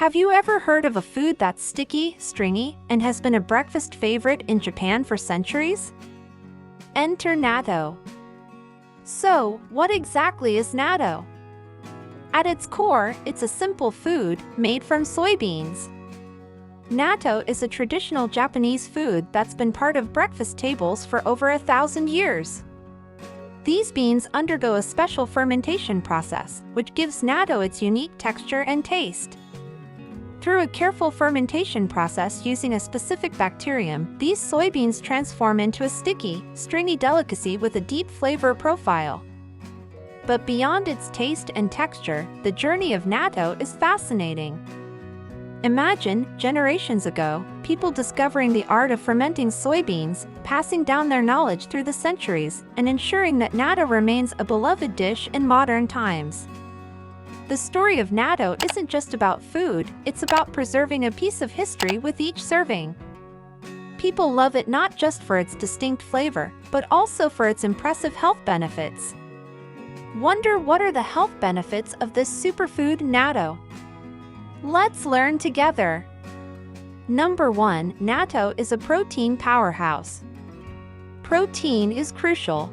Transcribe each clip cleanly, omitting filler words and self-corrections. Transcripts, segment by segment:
Have you ever heard of a food that's sticky, stringy, and has been a breakfast favorite in Japan for centuries? Enter natto. So, what exactly is natto? At its core, it's a simple food made from soybeans. Natto is a traditional Japanese food that's been part of breakfast tables for over 1,000 years. These beans undergo a special fermentation process, which gives natto its unique texture and taste. Through a careful fermentation process using a specific bacterium, these soybeans transform into a sticky, stringy delicacy with a deep flavor profile. But beyond its taste and texture, the journey of natto is fascinating. Imagine, generations ago, people discovering the art of fermenting soybeans, passing down their knowledge through the centuries, and ensuring that natto remains a beloved dish in modern times. The story of natto isn't just about food, it's about preserving a piece of history with each serving. People love it not just for its distinct flavor, but also for its impressive health benefits. Wonder what are the health benefits of this superfood natto? Let's learn together. Number 1. Natto is a protein powerhouse. Protein is crucial.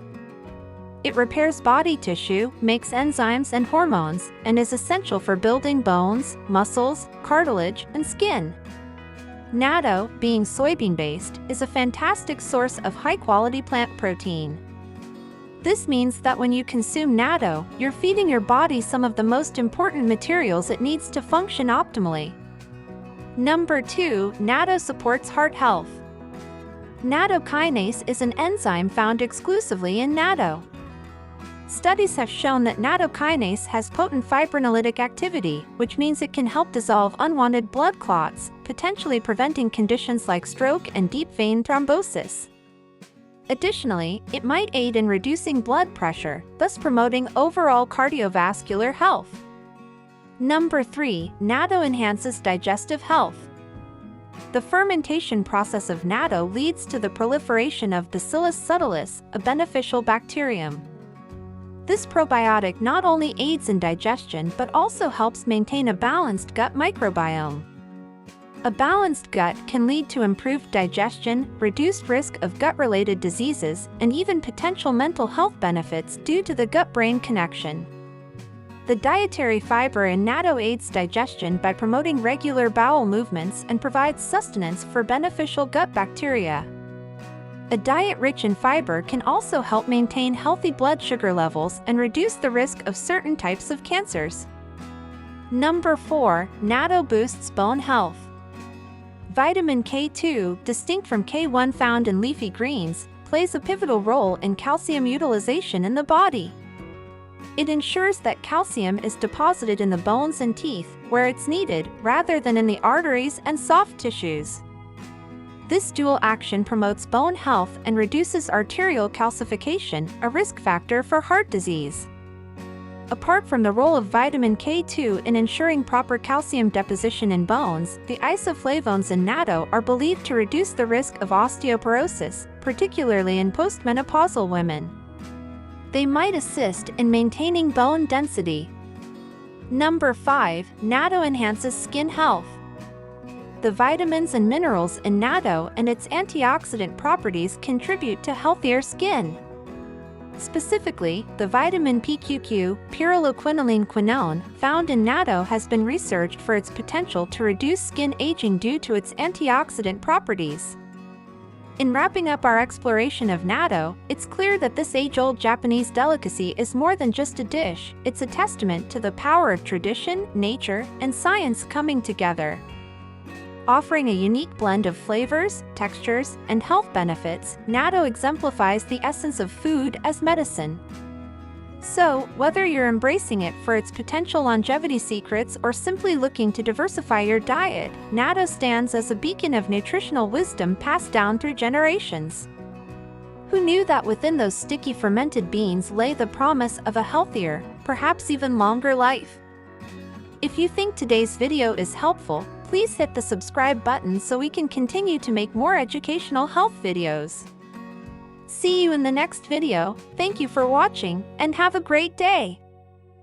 It repairs body tissue, makes enzymes and hormones, and is essential for building bones, muscles, cartilage, and skin. Natto, being soybean-based, is a fantastic source of high-quality plant protein. This means that when you consume natto, you're feeding your body some of the most important materials it needs to function optimally. Number 2. Natto supports heart health. Nattokinase is an enzyme found exclusively in natto. Studies have shown that nattokinase has potent fibrinolytic activity, which means it can help dissolve unwanted blood clots, potentially preventing conditions like stroke and deep vein thrombosis. Additionally, it might aid in reducing blood pressure, thus promoting overall cardiovascular health. Number 3. Natto enhances digestive health. The fermentation process of natto leads to the proliferation of Bacillus subtilis, a beneficial bacterium. This probiotic not only aids in digestion but also helps maintain a balanced gut microbiome. A balanced gut can lead to improved digestion, reduced risk of gut-related diseases, and even potential mental health benefits due to the gut-brain connection. The dietary fiber in natto aids digestion by promoting regular bowel movements and provides sustenance for beneficial gut bacteria. A diet rich in fiber can also help maintain healthy blood sugar levels and reduce the risk of certain types of cancers. Number 4. Natto boosts bone health. Vitamin K2, distinct from K1 found in leafy greens, plays a pivotal role in calcium utilization in the body. It ensures that calcium is deposited in the bones and teeth, where it's needed, rather than in the arteries and soft tissues. This dual action promotes bone health and reduces arterial calcification, a risk factor for heart disease. Apart from the role of vitamin K2 in ensuring proper calcium deposition in bones, the isoflavones in natto are believed to reduce the risk of osteoporosis, particularly in post-menopausal women. They might assist in maintaining bone density. Number 5. Natto enhances skin health. The vitamins and minerals in natto and its antioxidant properties contribute to healthier skin. Specifically, the vitamin PQQ, pyrroloquinoline, found in natto has been researched for its potential to reduce skin aging due to its antioxidant properties. In wrapping up our exploration of natto, it's clear that this age-old Japanese delicacy is more than just a dish, it's a testament to the power of tradition, nature, and science coming together. Offering a unique blend of flavors, textures, and health benefits, natto exemplifies the essence of food as medicine. So, whether you're embracing it for its potential longevity secrets or simply looking to diversify your diet, natto stands as a beacon of nutritional wisdom passed down through generations. Who knew that within those sticky fermented beans lay the promise of a healthier, perhaps even longer life? If you think today's video is helpful, please hit the subscribe button so we can continue to make more educational health videos. See you in the next video. Thank you for watching, and have a great day!